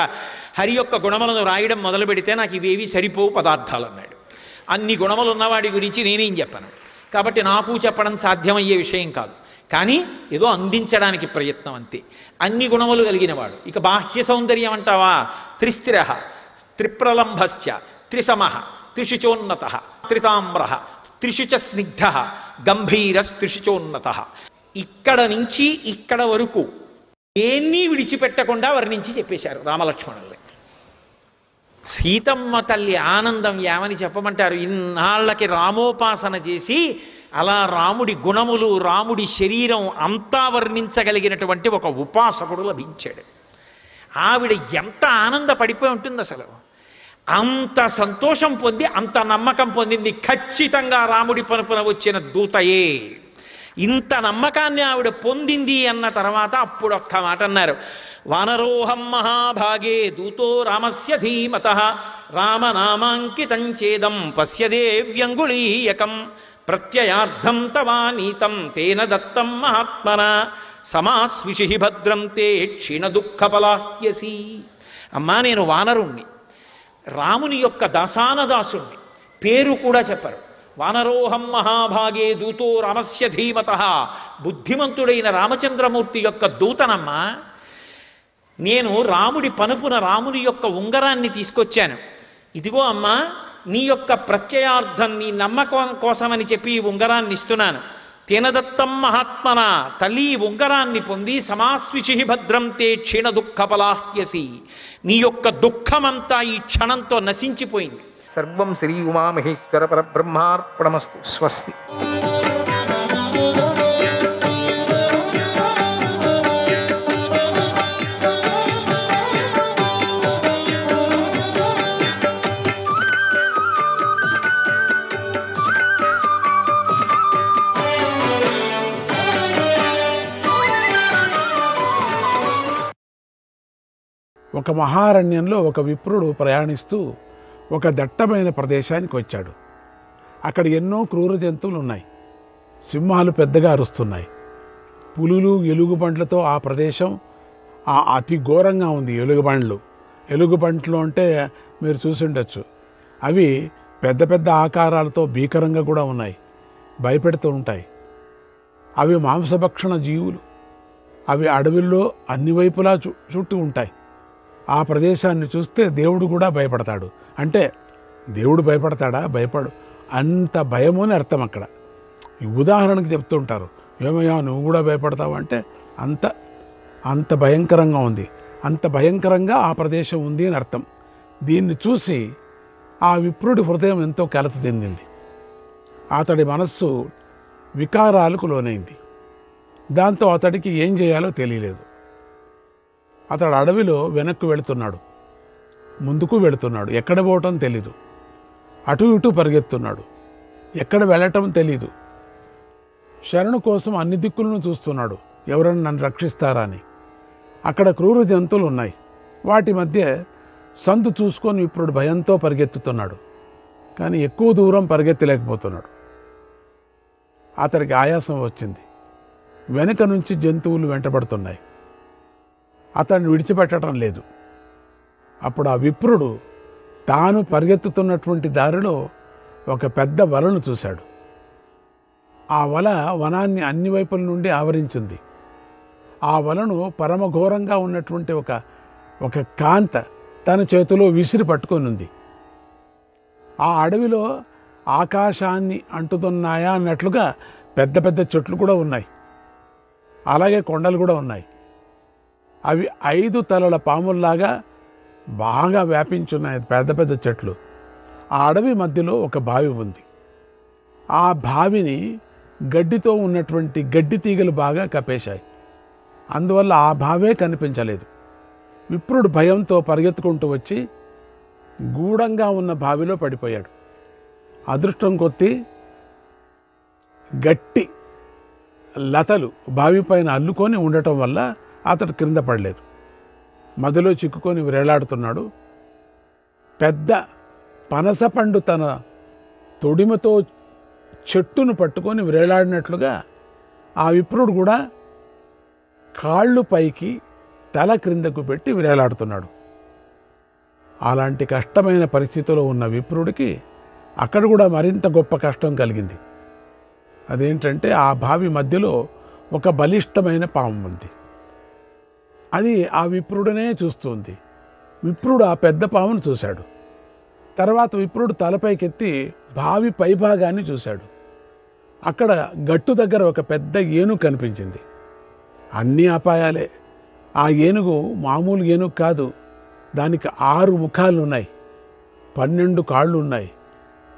హరి యొక్క గుణములను రాయడం మొదలు పెడితే నాకు ఇవేవి సరిపోవు పదార్థాలు అన్నాడు. అన్ని గుణములు ఉన్నవాడి గురించి నేనేం చెప్పను, కాబట్టి నాకు చెప్పడం సాధ్యమయ్యే విషయం కాదు, కానీ ఏదో అందించడానికి ప్రయత్నం అంతే. అన్ని గుణములు కలిగినవాడు. ఇక బాహ్య సౌందర్యం అంటావా? త్రిస్థిర త్రిప్రలంభశ్చ త్రిసమ త్రిశుచోన్నత త్రితామ్ర త్రిశుచ స్నిగ్ధ గంభీరస్ త్రిశుచోన్నత. ఇక్కడ నుంచి ఇక్కడ వరకు ఏన్నీ విడిచిపెట్టకుండా వర్ణించి చెప్పేశారు రామలక్ష్మణుల్ని. సీతమ్మ తల్లి ఆనందం ఏమని చెప్పమంటారు? ఇన్నాళ్ళకి రామోపాసన చేసి అలా రాముడి గుణములు రాముడి శరీరం అంతా వర్ణించగలిగినటువంటి ఒక ఉపాసకుడు లభించాడు. ఆవిడ ఎంత ఆనందపడిపోయి ఉంటుంది అసలు. అంత సంతోషం పొంది, అంత నమ్మకం పొందింది. ఖచ్చితంగా రాముడి పనుపున వచ్చిన దూతయే. ఇంత నమ్మకాన్ని ఆవిడ పొందింది అన్న తర్వాత అప్పుడు ఒక్క మాట అన్నారు, వానరోహం మహాభాగే దూతో రామస్య ధీమతః రామనామాంకితం చేదం పశ్యదేవ్యంగుళీయకం ప్రత్యయార్థం తవానీతం తేన దత్తం మహాత్మన సమాస్విషి భద్రం తే క్షీణదుఃఖపలాహ్యసి. అమ్మా, నేను వానరుణ్ణి, రాముని యొక్క దాసానదాసుణ్ణి. పేరు కూడా చెప్పరు. వానరోహం మహాభాగే దూతో రామస్య ధీమతః, బుద్ధిమంతుడైన రామచంద్రమూర్తి యొక్క దూతనమ్మా. నేను రాముడి పనుపున రాముని యొక్క ఉంగరాన్ని తీసుకొచ్చాను. ఇదిగో అమ్మా, నీ యొక్క ప్రత్యయార్థం, నీ నమ్మకం కోసమని చెప్పి ఈ ఉంగరాన్ని ఇస్తున్నాను. తేనదత్తం మహాత్మన, తల్లి ఉంగరాన్ని పొంది సమాస్విషి భద్రం తే క్షీణ దుఃఖపలాహ్యసి, నీ యొక్క దుఃఖమంతా ఈ క్షణంతో నశించిపోయింది. సర్వం శ్రీ ఉమామహేశ్వర పరబ్రహ్మార్పణమస్తు. స్వస్తి. ఒక మహారణ్యంలో ఒక విప్రుడు ప్రయాణిస్తూ ఒక దట్టమైన ప్రదేశానికి వచ్చాడు. అక్కడ ఎన్నో క్రూర జంతువులు ఉన్నాయి. సింహాలు పెద్దగా అరుస్తున్నాయి. పులులు, ఎలుగుబంట్లతో ఆ ప్రదేశం అతి ఘోరంగా ఉంది. ఎలుగుబంట్లు అంటే మీరు చూసి ఉండొచ్చు. అవి పెద్ద పెద్ద ఆకారాలతో భీకరంగా కూడా ఉన్నాయి, భయపెడుతూ ఉంటాయి. అవి మాంసభక్షణ జీవులు. అవి అడవుల్లో అన్ని వైపులా చుట్టూ ఉంటాయి. ఆ ప్రదేశాన్ని చూస్తే దేవుడు కూడా భయపడతాడు. అంటే దేవుడు భయపడతాడా? భయపడు. అంత భయము అని అర్థం. అక్కడ ఉదాహరణకు చెప్తూ ఉంటారు, ఏమయ్యా నువ్వు కూడా భయపడతావు అంటే అంత భయంకరంగా ఉంది. అంత భయంకరంగా ఆ ప్రదేశం ఉంది అని అర్థం. దీన్ని చూసి ఆ విప్రుడి హృదయం ఎంతో కలత చెందింది. అతడి మనస్సు వికారాలకు లోనైంది. దాంతో అతడికి ఏం చేయాలో తెలియలేదు. అతడు అడవిలో వెనక్కు వెళుతున్నాడు, ముందుకు వెళుతున్నాడు. ఎక్కడ పోవటం తెలీదు. అటు ఇటు పరిగెత్తున్నాడు. ఎక్కడ వెళ్ళటం తెలీదు. శరణు కోసం అన్ని దిక్కులను చూస్తున్నాడు, ఎవరన్నా నన్ను రక్షిస్తారా అని. అక్కడ క్రూర జంతువులు ఉన్నాయి. వాటి మధ్య సందు చూసుకొని ఇప్పుడు భయంతో పరిగెత్తుతున్నాడు. కానీ ఎక్కువ దూరం పరిగెత్తలేకపోతున్నాడు. అతడికి ఆయాసం వచ్చింది. వెనుక నుంచి జంతువులు వెంటబడుతున్నాయి. అతన్ని విడిచిపెట్టడం లేదు. అప్పుడు ఆ విప్రుడు తాను పరిగెత్తుతున్నటువంటి దారిలో ఒక పెద్ద వలను చూశాడు. ఆ వల వనాన్ని అన్ని వైపుల నుండి ఆవరించింది. ఆ వలను పరమఘోరంగా ఉన్నటువంటి ఒక కాంత తన చేతిలో విసిరి పట్టుకొని ఉంది. ఆ అడవిలో ఆకాశాన్ని అంటుతున్నాయా అన్నట్లుగా పెద్ద పెద్ద చెట్లు కూడా ఉన్నాయి. అలాగే కొండలు కూడా ఉన్నాయి. అవి 5 తలల పాముల్లాగా బాగా వ్యాపించున్నాయి పెద్ద పెద్ద చెట్లు. ఆ అడవి మధ్యలో ఒక బావి ఉంది. ఆ బావిని గడ్డితో ఉన్నటువంటి గడ్డి తీగలు బాగా కప్పేశాయి. అందువల్ల ఆ బావే కనిపించలేదు. విప్రుడు భయంతో పరిగెత్తుకుంటూ వచ్చి గూఢంగా ఉన్న బావిలో పడిపోయాడు. అదృష్టం కొద్దీ గట్టి లతలు బావి పైన అల్లుకొని ఉండటం వల్ల అతడు క్రింద పడలేదు. మధ్యలో చిక్కుకొని వేలాడుతున్నాడు. పెద్ద పనసపండు తన తొడిమతో చెట్టును పట్టుకొని వేలాడినట్లుగా ఆ విప్రుడు కూడా కాళ్ళు పైకి తల క్రిందకు పెట్టి వేలాడుతున్నాడు. అలాంటి కష్టమైన పరిస్థితిలో ఉన్న విప్రుడికి అక్కడ కూడా మరింత గొప్ప కష్టం కలిగింది. అదేంటంటే ఆ బావి మధ్యలో ఒక బలిష్టమైన పాము ఉంది. అది ఆ విప్రుడనే చూస్తుంది. విప్రుడు ఆ పెద్ద పామును చూశాడు. తర్వాత విప్రుడు తలపైకెత్తి బావి పైభాగాన్ని చూశాడు. అక్కడ గట్టు దగ్గర ఒక పెద్ద ఏనుగు కనిపించింది. అన్నీ అపాయాలే. ఆ ఏనుగు మామూలు ఏనుగు కాదు. దానికి 6 ముఖాలు ఉన్నాయి, 12 కాళ్ళు ఉన్నాయి.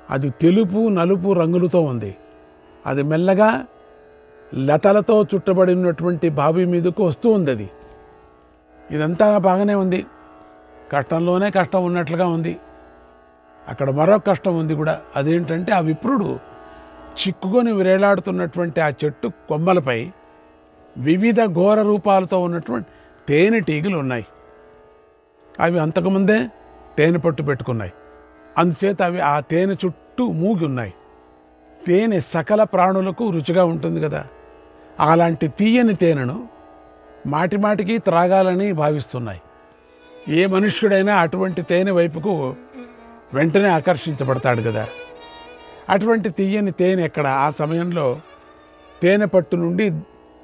అది తెలుపు నలుపు రంగులతో ఉంది. అది మెల్లగా లతలతో చుట్టబడినటువంటి బావి మీదకు వస్తూ ఉంది. అది ఇదంతా బాగానే ఉంది. కష్టంలోనే కష్టం ఉన్నట్లుగా ఉంది. అక్కడ మరో కష్టం ఉంది కూడా. అదేంటంటే ఆ విప్రుడు చిక్కుకొని వేలాడుతున్నటువంటి ఆ చెట్టు కొమ్మలపై వివిధ ఘోర రూపాలతో ఉన్నటువంటి తేనెటీగలు ఉన్నాయి. అవి అంతకుముందే తేనె పట్టు పెట్టుకున్నాయి. అందుచేత అవి ఆ తేనె చుట్టూ మూగి ఉన్నాయి. తేనె సకల ప్రాణులకు రుచిగా ఉంటుంది కదా. అలాంటి తీయని తేనెను మాటిమాటికి త్రాగాలని భావిస్తున్నాయి. ఏ మనుష్యుడైనా అటువంటి తేనె వైపుకు వెంటనే ఆకర్షించబడతాడు కదా. అటువంటి తీయని తేనె ఎక్కడ? ఆ సమయంలో తేనె పట్టు నుండి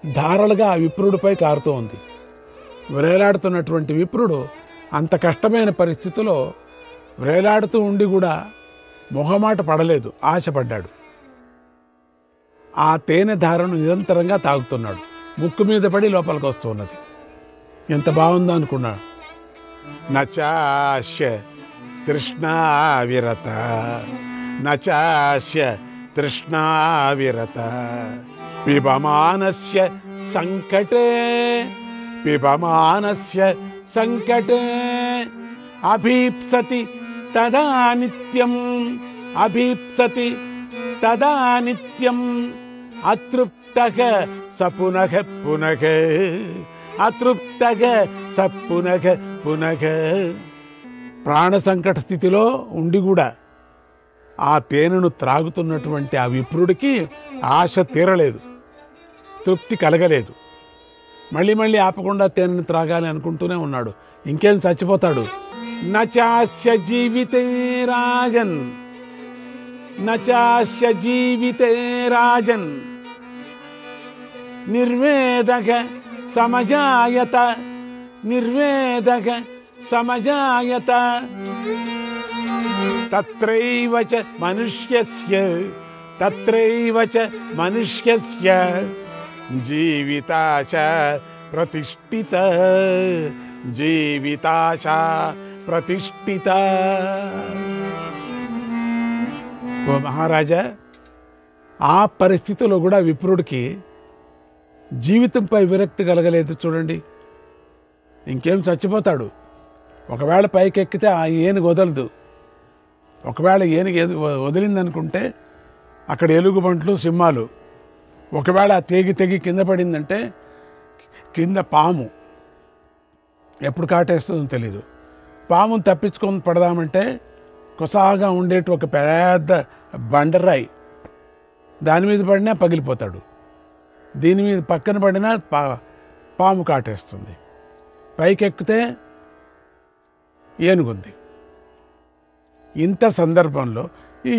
ధారలుగా ఆ విప్రుడిపై కారుతూ ఉంది. వేలాడుతున్నటువంటి విప్రుడు అంత కష్టమైన పరిస్థితిలో వేలాడుతూ ఉండి కూడా మొహమాట పడలేదు, ఆశపడ్డాడు. ఆ తేనె ధారను నిరంతరంగా తాగుతున్నాడు. ముక్కు మీద పడి లోపలికి వస్తూ ఉన్నది. ఎంత బాగుందో అనుకున్నాడు. నచాస్య తృష్ణా విరత, నచాస్య తృష్ణా విరత, పిబమానస్య సంకటే, పిబమానస్య సంకటే, అభీప్సతి తదా నిత్యం, అభీప్సతి తదా నిత్యం, అతృప్తః స పునః పునః, అతృప్తః స పునః పునః. ప్రాణ సంకట స్థితిలో ఉండి కూడా ఆ తేనెను త్రాగుతున్నటువంటి ఆ విప్రుడికి ఆశ తీరలేదు, తృప్తి కలగలేదు. మళ్ళీ మళ్ళీ ఆపకుండా తేనెను త్రాగాలి అనుకుంటూనే ఉన్నాడు. ఇంకేం చచ్చిపోతాడు. నచాస్య జీవితే రాజన్, నచాస్య జీవితే రాజన్, నిర్వేదక సమజాయత, నిర్వేదక సమజాయత, తత్రైవ చ మనుష్యస్య, తత్రైవ చ మనుష్యస్య జీవితాశ ప్రతిష్ఠిత, జీవితాశ ప్రతిష్ఠిత. ఓ మహారాజా, ఆ పరిస్థితిలో కూడా విప్రుడికి జీవితంపై విరక్తి కలగలేదు. చూడండి, ఇంకేం చచ్చిపోతాడు. ఒకవేళ పైకెక్కితే ఆ ఏనుగు వదలదు. ఒకవేళ ఏనుగు వదిలిందనుకుంటే అక్కడ ఎలుగుబంట్లు, సింహాలు. ఒకవేళ తెగి తెగి కింద పడిందంటే కింద పాము ఎప్పుడు కాటేస్తుందో తెలీదు. పామును తప్పించుకొని పడదామంటే కొసాగా ఉండేటి ఒక పెద్ద బండరాయి, దాని మీద పడినా పగిలిపోతాడు. దీని మీద పక్కన పడినా పాము కాటేస్తుంది. పైకెక్కితే ఏనుగుంది. ఇంత సందర్భంలో ఈ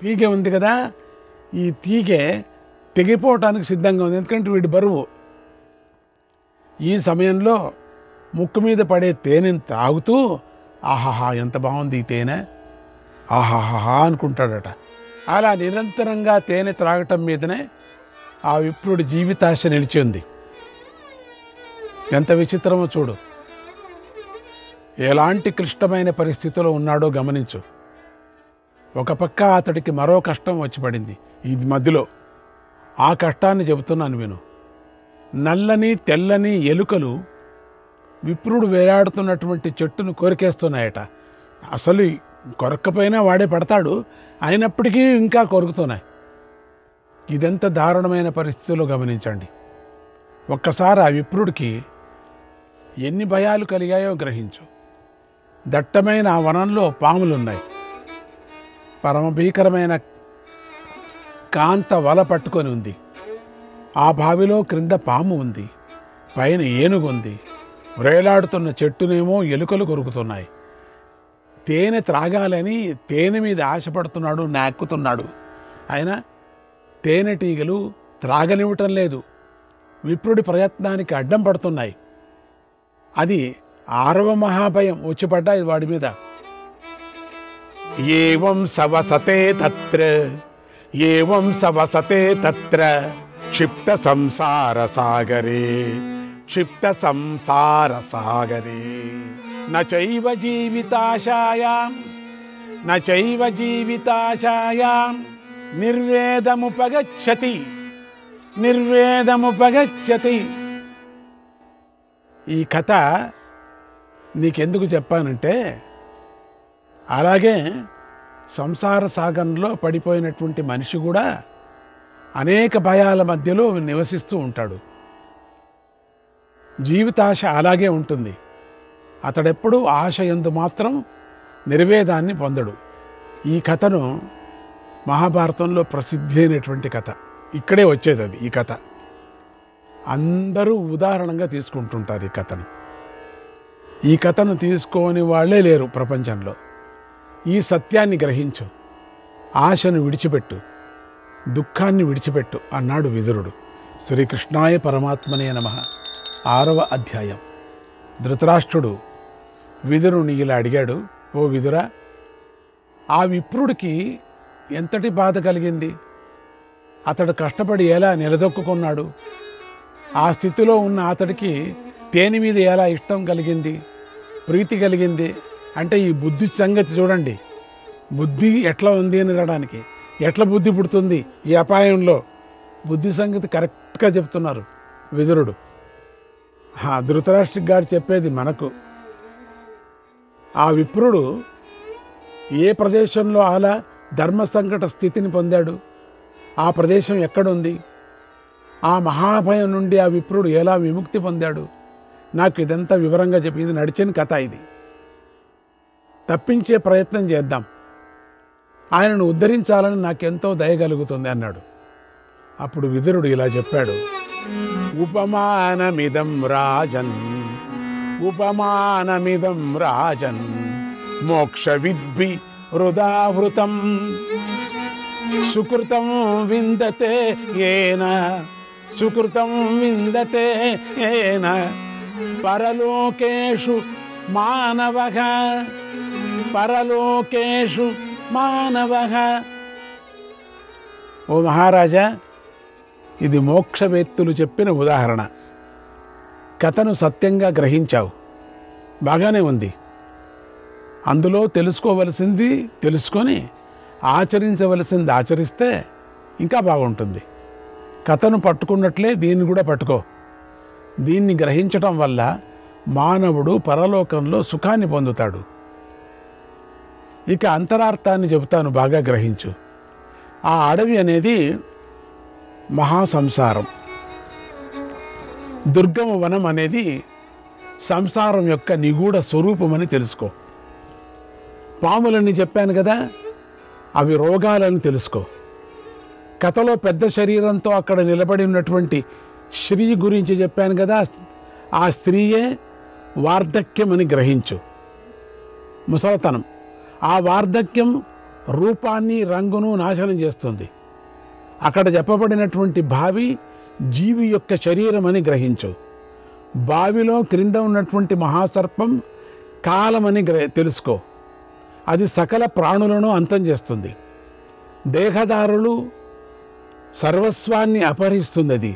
తీగె ఉంది కదా, ఈ తీగె తెగిపోవటానికి సిద్ధంగా ఉంది. ఎందుకంటే వీడి బరువు. ఈ సమయంలో ముక్కు మీద పడే తేనెను తాగుతూ ఆహాహా ఎంత బాగుంది ఈ తేనె, ఆహాహా అనుకుంటాడట. అలా నిరంతరంగా తేనె త్రాగటం మీదనే ఆ విప్రుడి జీవితాశ నిలిచి ఉంది. ఎంత విచిత్రమో చూడు. ఎలాంటి క్లిష్టమైన పరిస్థితిలో ఉన్నాడో గమనించు. ఒక పక్క అతడికి మరో కష్టం వచ్చి పడింది. ఇది మధ్యలో ఆ కష్టాన్ని చెబుతున్నాను విను. నల్లని తెల్లని ఎలుకలు విప్రుడు వేలాడుతున్నటువంటి చెట్టును కొరికేస్తున్నాయట. అసలు కొరక్కపోయినా వాడే పడతాడు, అయినప్పటికీ ఇంకా కొరుకుతున్నాయి. ఇదెంత దారుణమైన పరిస్థితుల్లో గమనించండి. ఒక్కసారి ఆ విప్రుడికి ఎన్ని భయాలు కలిగాయో గ్రహించు. దట్టమైన ఆ వనంలో పాములున్నాయి. పరమ భీకరమైన కాంత వల పట్టుకొని ఉంది. ఆ బావిలో క్రింద పాము ఉంది, పైన ఏనుగుంది. వ్రేలాడుతున్న చెట్టునేమో ఎలుకలు కొరుకుతున్నాయి. తేనె త్రాగాలని తేనె మీద ఆశపడుతున్నాడు, నాక్కుతున్నాడు. అయినా తేనెటీగలు త్రాగనివ్వటం లేదు. విప్రుడి ప్రయత్నానికి అడ్డం పడుతున్నాయి. అది 6వ మహాభయం వచ్చి పడ్డాయి వాడి మీద. ఏవం సవసతే తత్ర, ఏవం సవసతే తత్ర క్షిప్త సంసార సాగరే, క్షిప్త సంసార సాగరే. నచైవ జీవితాశాయాం, నచైవ జీవితాశాయాం నిర్వేదముపగచ్చతి, నిర్వేదముపగచ్చతి. ఈ కథ నీకెందుకు చెప్పానంటే, అలాగే సంసార సాగరంలో పడిపోయినటువంటి మనిషి కూడా అనేక భయాల మధ్యలో నివసిస్తూ ఉంటాడు. జీవితాశ అలాగే ఉంటుంది. అతడెప్పుడూ ఆశ యందు మాత్రం నిర్వేదాన్ని పొందడు. ఈ కథను మహాభారతంలో ప్రసిద్ధి అయినటువంటి కథ. ఇక్కడే వచ్చేది అది. ఈ కథ అందరూ ఉదాహరణగా తీసుకుంటుంటారు. ఈ కథను తీసుకోని వాళ్ళే లేరు ప్రపంచంలో. ఈ సత్యాన్ని గ్రహించు, ఆశను విడిచిపెట్టు, దుఃఖాన్ని విడిచిపెట్టు అన్నాడు విదురుడు. శ్రీకృష్ణాయ పరమాత్మనే నమః. 6వ అధ్యాయం. ధృతరాష్ట్రుడు విదురుని ఇలా అడిగాడు, ఓ విదురా, ఆ విప్రుడికి ఎంతటి బాధ కలిగింది? అతడు కష్టపడి ఎలా నిలదొక్కున్నాడు? ఆ స్థితిలో ఉన్న అతడికి తేనె మీద ఎలా ఇష్టం కలిగింది, ప్రీతి కలిగింది? అంటే ఈ బుద్ధి సంగతి చూడండి. బుద్ధి ఎట్లా ఉంది అనడానికి, ఎట్లా బుద్ధి పుడుతుంది ఈ అపాయంలో? బుద్ధి సంగతి కరెక్ట్గా చెప్తున్నారు విదురుడు. ధృతరాష్ట్ర గారు చెప్పేది మనకు. ఆ విప్రుడు ఏ ప్రదేశంలో అలా ధర్మ సంకట స్థితిని పొందాడు? ఆ ప్రదేశం ఎక్కడుంది? ఆ మహాభయం నుండి ఆ విప్రుడు ఎలా విముక్తి పొందాడు? నాకు ఇదంతా వివరంగా చెప్పి, ఇది నడిచిన కథ. ఇది తప్పించే ప్రయత్నం చేద్దాం, ఆయనను ఉద్ధరించాలని నాకెంతో దయగలుగుతుంది అన్నాడు. అప్పుడు విదురుడు ఇలా చెప్పాడు, ఉపమానమిదం రాజన్, ఉపమానమిదం రాజన్, మోక్ష విద్భి హృదావృతం, సుకృతం విందతే ఏన, సుకృతం విందతే ఏన, పరలోకేషు మానవః, పరలోకేషు మానవః. ఓ మహారాజా, ఇది మోక్షవేత్తులు చెప్పిన ఉదాహరణ. కథను సత్యంగా గ్రహించావు, బాగానే ఉంది. అందులో తెలుసుకోవలసింది తెలుసుకొని ఆచరించవలసింది ఆచరిస్తే ఇంకా బాగుంటుంది. కథను పట్టుకున్నట్లే దీన్ని కూడా పట్టుకో. దీన్ని గ్రహించటం వల్ల మానవుడు పరలోకంలో సుఖాన్ని పొందుతాడు. ఇక అంతరార్థాన్ని చెబుతాను, బాగా గ్రహించు. ఆ అడవి అనేది మహాసంసారం. దుర్గమ వనం అనేది సంసారం యొక్క నిగూఢ స్వరూపమని తెలుసుకో. పాములని చెప్పాను కదా, అవి రోగాలని తెలుసుకో. కథలో పెద్ద శరీరంతో అక్కడ నిలబడి ఉన్నటువంటి స్త్రీ గురించి చెప్పాను కదా, ఆ స్త్రీయే వార్ధక్యం అని గ్రహించు. ముసలతనం. ఆ వార్ధక్యం రూపాన్ని రంగును నాశనం చేస్తుంది. అక్కడ చెప్పబడినటువంటి బావి జీవి యొక్క శరీరం అని గ్రహించు. బావిలో క్రింద ఉన్నటువంటి మహాసర్పం కాలమని తెలుసుకో. అది సకల ప్రాణులను అంతం చేస్తుంది. దేహదారులు సర్వస్వాన్ని అపహరిస్తుంది. అది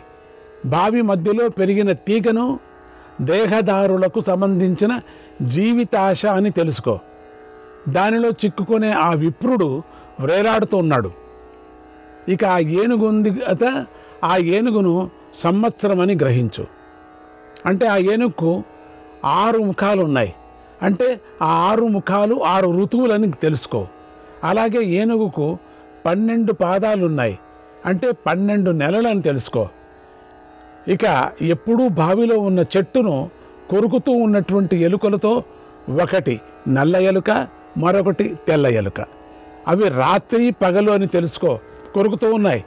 బావి మధ్యలో పెరిగిన తీగను దేహదారులకు సంబంధించిన జీవితాశ అని తెలుసుకో. దానిలో చిక్కుకునే ఆ విప్రుడు వ్రేలాడుతూ ఉన్నాడు. ఇక ఆ ఏనుగు ఉంది కదా, ఆ ఏనుగును సంవత్సరం అని గ్రహించు. అంటే ఆ ఏనుగుకు 6 ముఖాలు ఉన్నాయి. అంటే ఆ 6 ముఖాలు 6 ఋతువులని తెలుసుకో. అలాగే ఏనుగుకు 12 పాదాలు ఉన్నాయి. అంటే 12 నెలలని తెలుసుకో. ఇక ఎప్పుడూ బావిలో ఉన్న చెట్టును కొరుకుతూ ఉన్నటువంటి ఎలుకలతో, ఒకటి నల్ల ఎలుక, మరొకటి తెల్ల ఎలుక. అవి రాత్రి పగలు అని తెలుసుకో. కొరుకుతూ ఉన్నాయి.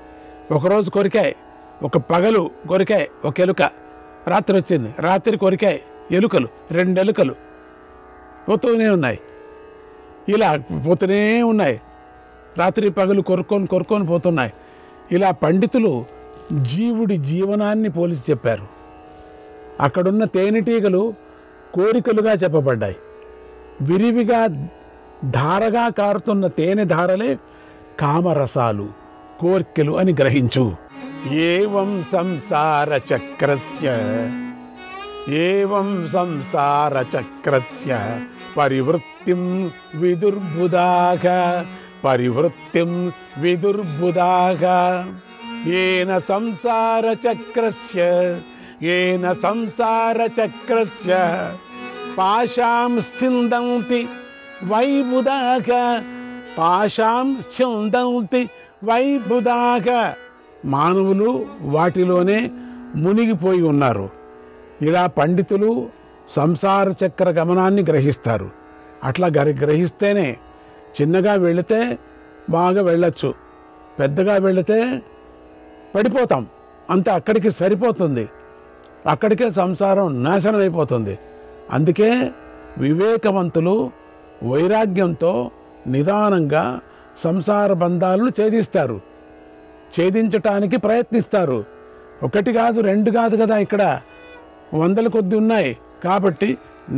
ఒకరోజు కొరికాయి, ఒక పగలు కొరికాయి ఒక ఎలుక. రాత్రి వచ్చింది, రాత్రి కొరికాయి ఎలుకలు, 2 ఎలుకలు పోతూనే ఉన్నాయి. ఇలా పోతూనే ఉన్నాయి. రాత్రి పగలు కొరుక్కొని పోతున్నాయి. ఇలా పండితులు జీవుడి జీవనాన్ని పోలిచి చెప్పారు. అక్కడున్న తేనెటీగలు కోరికలుగా చెప్పబడ్డాయి. విరివిగా ధారగా కారుతున్న తేనె ధారలే కామరసాలు, కోర్కెలు అని గ్రహించు. ఏవం సంసార చక్రస్య, ఏవం సంసార చక్రస్య పరివృత్తిం విదుర్బుధాః, పరివృత్తిం విదుర్బుధాః. ఏన సంసార చక్రస్య, ఏన సంసార చక్రస్య పాశాం స్థిందంతి వై బుధాః, పాశాం ఛందంతి వైబుధాక. మానవులు వాటిలోనే మునిగిపోయి ఉన్నారు. ఇలా పండితులు సంసార చక్ర గమనాన్ని గ్రహిస్తారు. అట్లా గ్రహిస్తేనే చిన్నగా వెళితే బాగా వెళ్ళచ్చు, పెద్దగా వెళితే పడిపోతాం. అంతే, అక్కడికి సరిపోతుంది, అక్కడికే సంసారం నాశనం అయిపోతుంది. అందుకే వివేకవంతులు వైరాగ్యంతో నిదానంగా సంసార బంధాలను ఛేదిస్తారు, ఛేదించటానికి ప్రయత్నిస్తారు. ఒకటి కాదు, రెండు కాదు కదా, ఇక్కడ వందల కొద్ది ఉన్నాయి. కాబట్టి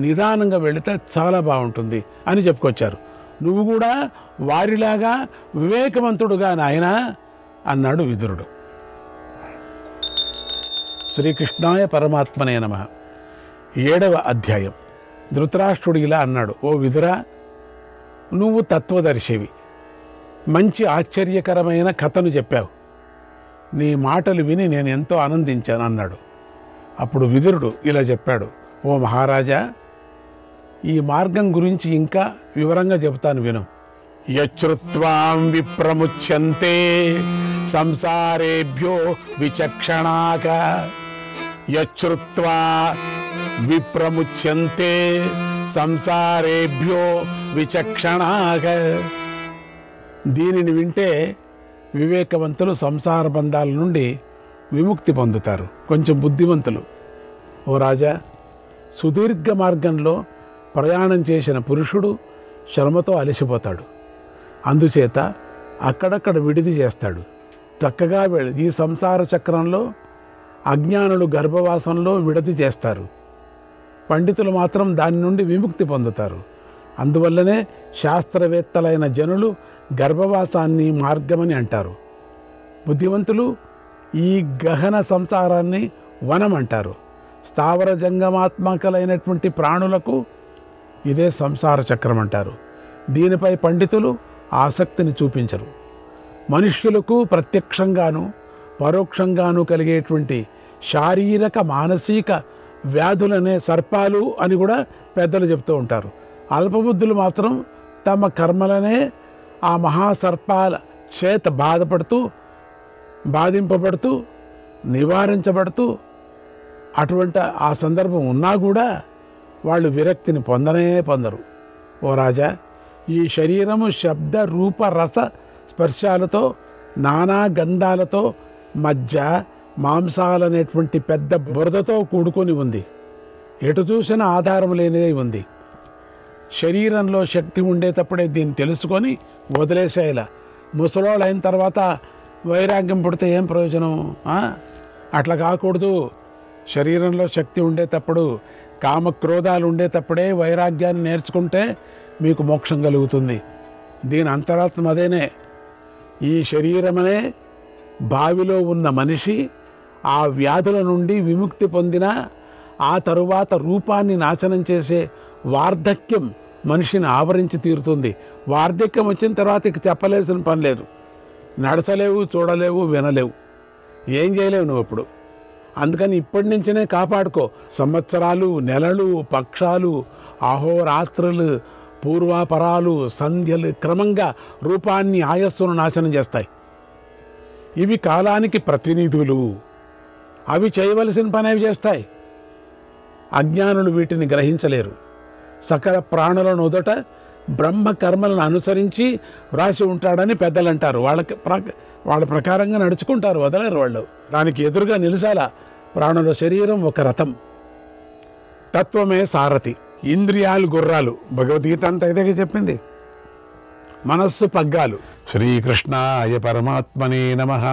నిదానంగా వెళితే చాలా బాగుంటుంది అని చెప్పుకొచ్చారు. నువ్వు కూడా వారిలాగా వివేకవంతుడుగా నాయనా అన్నాడు విదురుడు. శ్రీకృష్ణాయ పరమాత్మనే నమః. 7వ అధ్యాయం. ధృతరాష్ట్రుడు ఇలా అన్నాడు, ఓ విదురా, నువ్వు తత్వదర్శివి, మంచి ఆశ్చర్యకరమైన కథను చెప్పావు. నీ మాటలు విని నేను ఎంతో ఆనందించాను అన్నాడు. అప్పుడు విదురుడు ఇలా చెప్పాడు, ఓ మహారాజా, ఈ మార్గం గురించి ఇంకా వివరంగా చెబుతాను విను. యచ్రుత్వాం విప్రముచ్యంతే సంసారేభ్యో విచక్షణాక. యచ్రుత్వా విప్రముచ్యంతే సంసారేభ్యో విచక్షణాక. దీనిని వింటే వివేకవంతులు సంసార బంధాల నుండి విముక్తి పొందుతారు, కొంచెం బుద్ధిమంతులు. ఓ రాజా, సుదీర్ఘ మార్గంలో ప్రయాణం చేసిన పురుషుడు శ్రమతో అలసిపోతాడు. అందుచేత అక్కడక్కడ విడిది చేస్తాడు. చక్కగా ఈ సంసార చక్రంలో అజ్ఞానులు గర్భవాసంలో విడది చేస్తారు, పండితులు మాత్రం దాని నుండి విముక్తి పొందుతారు. అందువల్లనే శాస్త్రవేత్తలైన జనులు గర్భవాసాన్ని మార్గమని అంటారు. బుద్ధివంతులు ఈ గహన సంసారాన్ని వనం అంటారు. స్థావర జంగమాత్మకలైనటువంటి ప్రాణులకు ఇదే సంసార చక్రం అంటారు. దీనిపై పండితులు ఆసక్తిని చూపించరు. మనుష్యులకు ప్రత్యక్షంగాను పరోక్షంగాను కలిగేటువంటి శారీరక మానసిక వ్యాధులనే సర్పాలు అని కూడా పెద్దలు చెప్తూ ఉంటారు. అల్పబుద్ధులు మాత్రం తమ కర్మలనే ఆ మహాసర్పాల చేత బాధింపబడుతూ నివారించబడుతూ అటువంటి ఆ సందర్భం ఉన్నా కూడా వాళ్ళు విరక్తిని పొందరు. ఓ రాజా, ఈ శరీరము శబ్ద రూప రస స్పర్శాలతో నానా గంధాలతో మధ్య మాంసాలనేటువంటి పెద్ద బురదతో కూడుకొని ఉంది. ఎటు చూసినా ఆధారం లేనిదే ఉంది. శరీరంలో శక్తి ఉండేటప్పుడే దీన్ని తెలుసుకొని వదిలేసేలా. ముసలోళ్ళు అయిన తర్వాత వైరాగ్యం పుడితే ఏం ప్రయోజనం? అట్లా కాకూడదు. శరీరంలో శక్తి ఉండేటప్పుడు, కామక్రోధాలు ఉండేటప్పుడే వైరాగ్యాన్ని నేర్చుకుంటే మీకు మోక్షం కలుగుతుంది. దీని అంతరాత్మ అదేనే. ఈ శరీరమనే బావిలో ఉన్న మనిషి ఆ వ్యాధుల నుండి విముక్తి పొందిన ఆ తరువాత రూపాన్ని నాశనం చేసే వార్ధక్యం మనిషిని ఆవరించి తీరుతుంది. వార్ధక్యం వచ్చిన తర్వాత ఇక చెప్పలేసిన పని లేదు. నడచలేవు, చూడలేవు, వినలేవు, ఏం చేయలేవు నువ్వు అప్పుడు. అందుకని ఇప్పటి నుంచినే కాపాడుకో. సంవత్సరాలు, నెలలు, పక్షాలు, అహోరాత్రులు, పూర్వాపరాలు, సంధ్యలు క్రమంగా రూపాన్ని, ఆయస్సును నాశనం చేస్తాయి. ఇవి కాలానికి ప్రతినిధులు. అవి చేయవలసిన పని అవి చేస్తాయి. అజ్ఞానులు వీటిని గ్రహించలేరు. సకల ప్రాణుల నుదట బ్రహ్మ కర్మలను అనుసరించి వ్రాసి ఉంటాడని పెద్దలు అంటారు. వాళ్ళ ప్రకారంగా నడుచుకుంటారు, వదలరు వాళ్ళు. దానికి ఎదురుగా నిలిచాలా. ప్రాణుల శరీరం ఒక రథం, తత్వమే సారథి, ఇంద్రియాలు గుర్రాలు. భగవద్గీత అంతా ఇదే చెప్పింది. మనస్సు పగ్గాలు. శ్రీకృష్ణాయ పరమాత్మనే నమః.